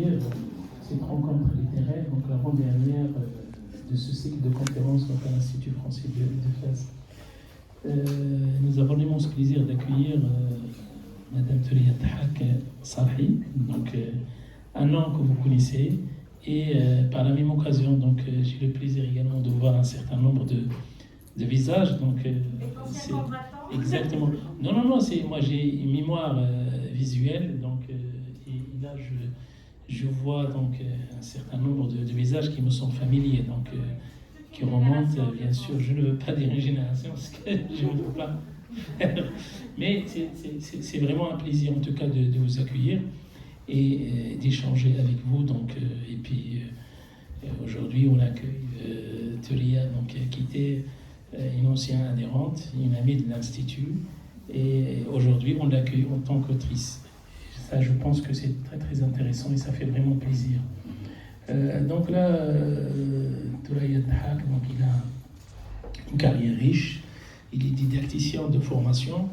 d'accueillir cette rencontre littéraire, donc l'avant-dernière de ce cycle de conférences donc à l'Institut français de Fès. Nous avons l'immense plaisir d'accueillir Madame Thuriya Dhahak Sarhi, donc un nom que vous connaissez, et par la même occasion, donc j'ai le plaisir également de voir un certain nombre de visages. Donc c'est exactement. Non, c'est moi j'ai une mémoire visuelle, donc et là je vois donc un certain nombre de visages qui me sont familiers, donc qui remontent, bien sûr, je ne veux pas dire une génération, parce que je ne veux pas. Mais c'est vraiment un plaisir, en tout cas, de vous accueillir et d'échanger avec vous. Donc, et puis, aujourd'hui, on accueille Thuriya, donc, qui était une ancienne adhérente, une amie de l'Institut. Et aujourd'hui, on l'accueille en tant qu'autrice. Ça, je pense que c'est très, très intéressant et ça fait vraiment plaisir. Donc là, Thuriya Dhahak, donc il a une carrière riche, il est didacticien de formation.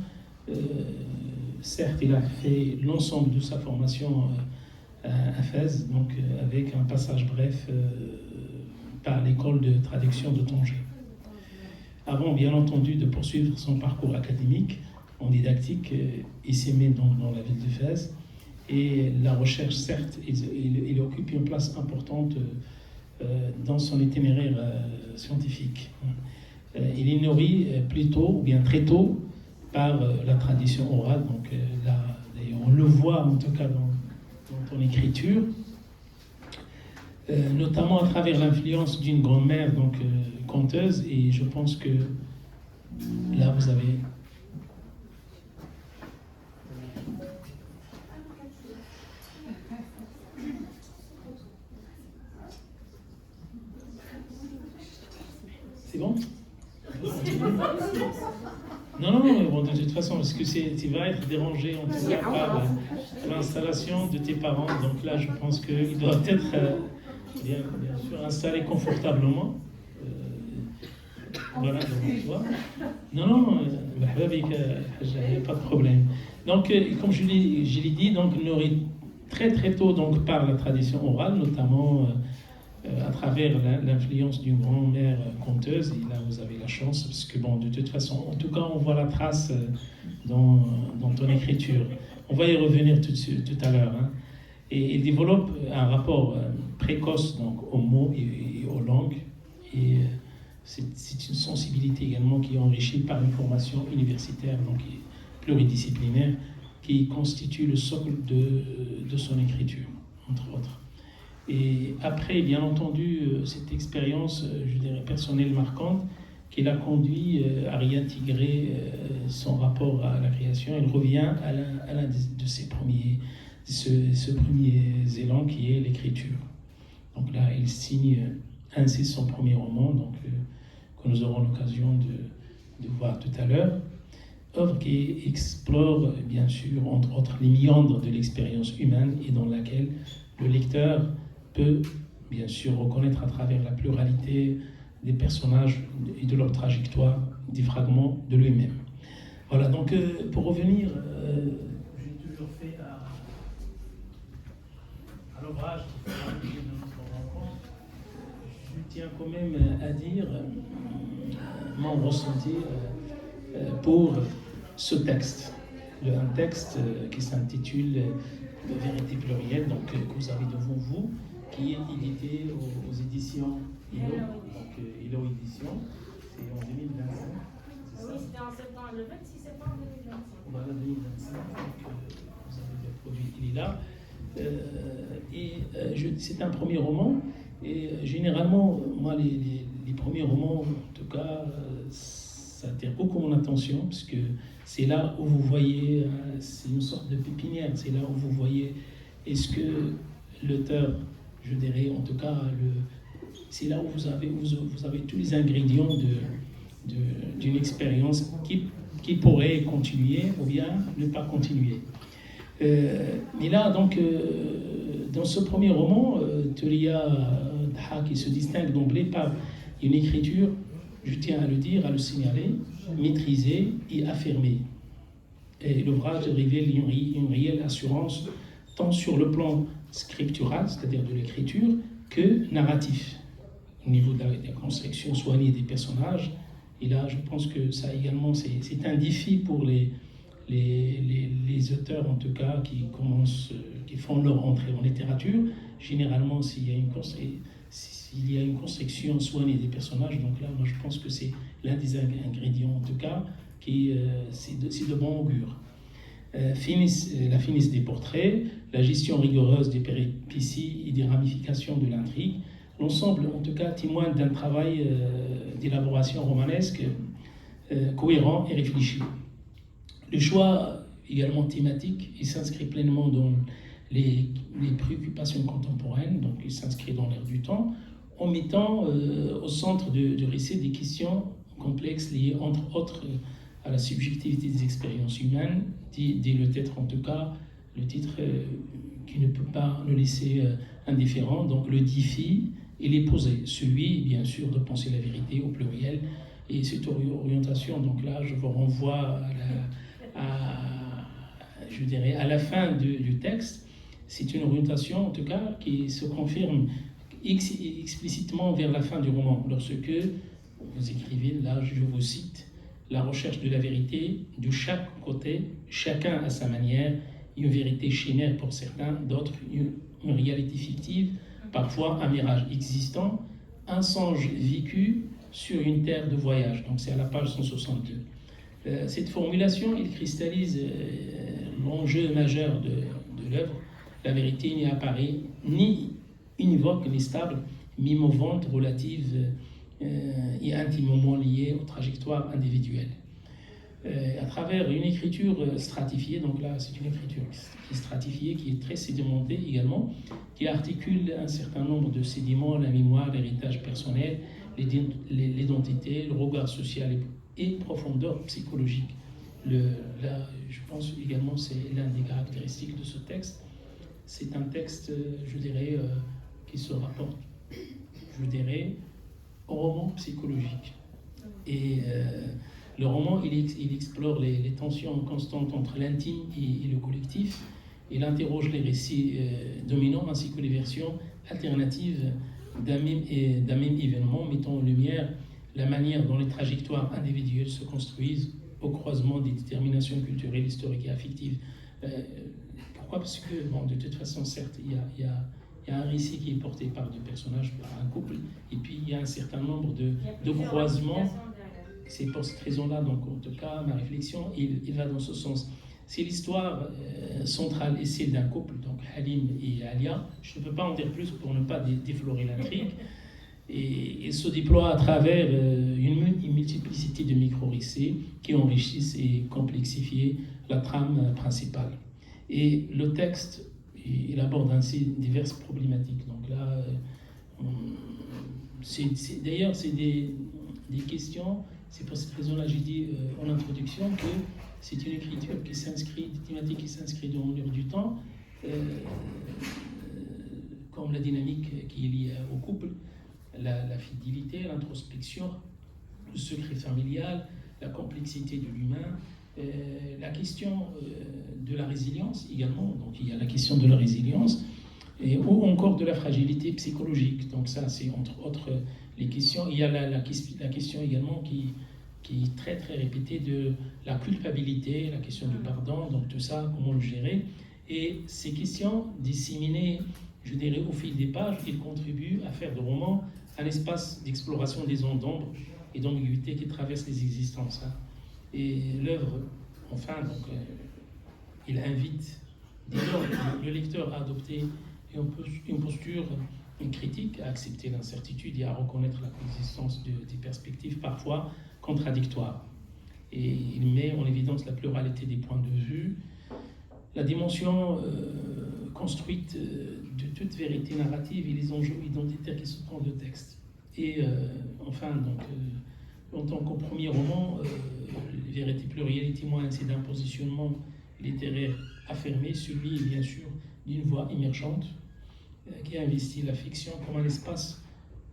Certes, il a fait l'ensemble de sa formation à Fès, donc avec un passage bref par l'école de traduction de Tanger. Avant, bien entendu, de poursuivre son parcours académique en didactique, il s'est mis donc dans la ville de Fès. Et la recherche, certes, il occupe une place importante dans son itinéraire scientifique. Il est nourri plutôt, ou bien très tôt, par la tradition orale. Donc, on le voit en tout cas dans ton écriture, notamment à travers l'influence d'une grand-mère, donc conteuse. Et je pense que là, vous avez... C'est bon? Non, bon, de toute façon, parce que tu vas être dérangé en tout cas par l'installation de tes parents. Donc là, je pense qu'ils doivent être bien sûr installés confortablement. Voilà, donc toi. Non, il n'y a pas de problème. Donc, comme je l'ai dit, donc nourri très très tôt donc, par la tradition orale, notamment à travers l'influence d'une grand-mère conteuse. Et là, vous avez la chance, parce que, bon, de toute façon, en tout cas, on voit la trace dans ton écriture. On va y revenir tout à l'heure. Hein. Et il développe un rapport précoce donc, aux mots et aux langues. Et c'est une sensibilité également qui est enrichie par une formation universitaire, donc pluridisciplinaire, qui constitue le socle de son écriture, entre autres. Et après, bien entendu, cette expérience, je dirais, personnelle marquante, qui l'a conduit à réintégrer son rapport à la création. Il revient à l'un de ses premiers élans, qui est l'écriture. Donc là, il signe ainsi son premier roman, donc, que nous aurons l'occasion de voir tout à l'heure. Œuvre qui explore, bien sûr, entre autres, les méandres de l'expérience humaine et dans laquelle le lecteur peut, bien sûr, reconnaître à travers la pluralité des personnages et de leur trajectoire des fragments de lui-même. Voilà, donc pour revenir, j'ai toujours fait à l'ouvrage de notre rencontre, je tiens quand même à dire mon ressenti pour ce texte. Un texte qui s'intitule Vérité plurielle, donc que vous avez devant vous, qui est édité aux éditions ILO, donc ILO Édition, c'est en 2025. Oui, c'était en septembre, le 26 septembre 2025. Voilà, 2025, donc vous avez le produit, il est là. C'est un premier roman, et généralement, moi, les premiers romans, en tout cas, ça attire beaucoup mon attention, parce que c'est là où vous voyez, c'est une sorte de pépinière, c'est là où vous voyez, est-ce que l'auteur, je dirais, en tout cas, c'est là où vous avez tous les ingrédients d'une expérience qui pourrait continuer ou bien ne pas continuer. Mais là, donc, dans ce premier roman, Thuriya Dhahak, qui se distingue d'emblée par une écriture, je tiens à le dire, à le signaler, maîtrisée et affirmée. Et l'ouvrage révèle une réelle assurance, tant sur le plan scriptural, c'est-à-dire de l'écriture, que narratif. Au niveau de la construction soignée des personnages, et là, je pense que ça également, c'est un défi pour les auteurs, en tout cas, qui font leur entrée en littérature. Généralement, s'il y a une construction soignée des personnages, donc là, moi, je pense que c'est l'un des ingrédients, en tout cas, c'est de bon augure. La finesse des portraits, la gestion rigoureuse des péripéties et des ramifications de l'intrigue, l'ensemble, en tout cas, témoigne d'un travail d'élaboration romanesque cohérent et réfléchi. Le choix également thématique, il s'inscrit pleinement dans les préoccupations contemporaines, donc il s'inscrit dans l'air du temps, en mettant au centre du récit des questions complexes liées entre autres à la subjectivité des expériences humaines, dit le titre en tout cas, le titre qui ne peut pas nous laisser indifférents, donc le défi, il est posé, celui bien sûr de penser la vérité au pluriel, et cette orientation, donc là je vous renvoie à la fin du texte. C'est une orientation en tout cas qui se confirme explicitement vers la fin du roman, lorsque vous écrivez, là je vous cite, la recherche de la vérité de chaque côté, chacun à sa manière, une vérité chimère pour certains, d'autres une réalité fictive, parfois un mirage existant, un songe vécu sur une terre de voyage. Donc c'est à la page 162. Cette formulation, il cristallise l'enjeu majeur de l'œuvre. La vérité n'y apparaît ni univoque ni stable, mais mouvante, relative et intimement liée aux trajectoires individuelles. À travers une écriture stratifiée, donc là c'est une écriture qui est stratifiée, qui est très sédimentée également, qui articule un certain nombre de sédiments, la mémoire, l'héritage personnel, l'identité, le regard social et profondeur psychologique. Là, je pense également c'est l'un des caractéristiques de ce texte. C'est un texte, je dirais, qui se rapporte, je dirais, au roman psychologique. Et le roman, il explore les tensions constantes entre l'intime et le collectif. Il interroge les récits dominants ainsi que les versions alternatives d'un même événement, mettant en lumière la manière dont les trajectoires individuelles se construisent au croisement des déterminations culturelles, historiques et affectives. Pourquoi ? Parce que, bon, de toute façon, certes, il y a un récit qui est porté par deux personnages, par un couple, et puis il y a un certain nombre de croisements. C'est pour cette raison-là, donc en tout cas, ma réflexion, il va dans ce sens. C'est l'histoire centrale et celle d'un couple, donc Halim et Alia. Je ne peux pas en dire plus pour ne pas déflorer l'intrigue. Et il se déploie à travers une multiplicité de micro-récits qui enrichissent et complexifient la trame principale. Et le texte, il aborde ainsi diverses problématiques. Donc là, d'ailleurs, c'est des questions. C'est pour cette raison-là j'ai dit en introduction que c'est une écriture qui s'inscrit, des thématiques qui s'inscrivent dans l'air du temps, comme la dynamique qui est liée au couple, la fidélité, l'introspection, le secret familial, la complexité de l'humain, la question de la résilience également. Donc il y a la question de la résilience, ou encore de la fragilité psychologique. Donc ça, c'est entre autres les questions. Il y a la question également qui est très très répétée de la culpabilité, la question du pardon, donc tout ça, comment le gérer. Et ces questions disséminées, je dirais, au fil des pages, ils contribuent à faire de roman un espace d'exploration des ondes d'ombre et d'ambiguïté qui traversent les existences. Et l'œuvre, enfin, donc, il invite dès lors le lecteur à adopter une posture critique, à accepter l'incertitude et à reconnaître la coexistence des perspectives parfois contradictoires. Et il met en évidence la pluralité des points de vue, la dimension construite de toute vérité narrative et les enjeux identitaires qui se trouvent de texte. Et enfin, donc, en tant qu'au premier roman, Vérité plurielle témoigne ainsi d'un positionnement littéraire affirmé, celui bien sûr d'une voix émergente qui a investi la fiction comme un espace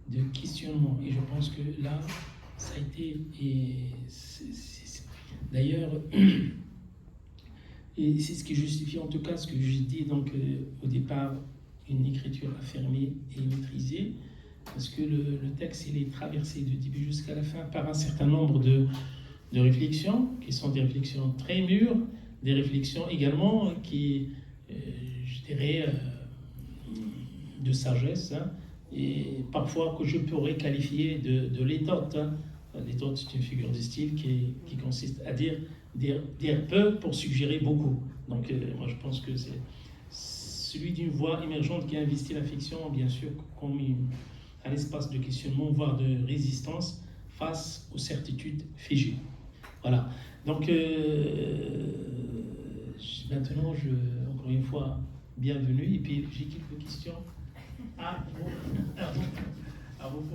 de questionnement. Et je pense que là, ça a été, d'ailleurs, et c'est ce qui justifie en tout cas ce que j'ai dit donc, au départ une écriture affirmée et maîtrisée, parce que le texte il est traversé du début jusqu'à la fin par un certain nombre de réflexions, qui sont des réflexions très mûres, des réflexions également qui, je dirais, de sagesse, hein, et parfois que je pourrais qualifier de létote. Hein. Létote, c'est une figure de style qui consiste à dire peu pour suggérer beaucoup. Donc moi je pense que c'est celui d'une voix émergente qui a investi la fiction, bien sûr, comme un espace de questionnement, voire de résistance face aux certitudes figées. Voilà. Donc maintenant, encore une fois, bienvenue. Et puis j'ai quelques questions à vous.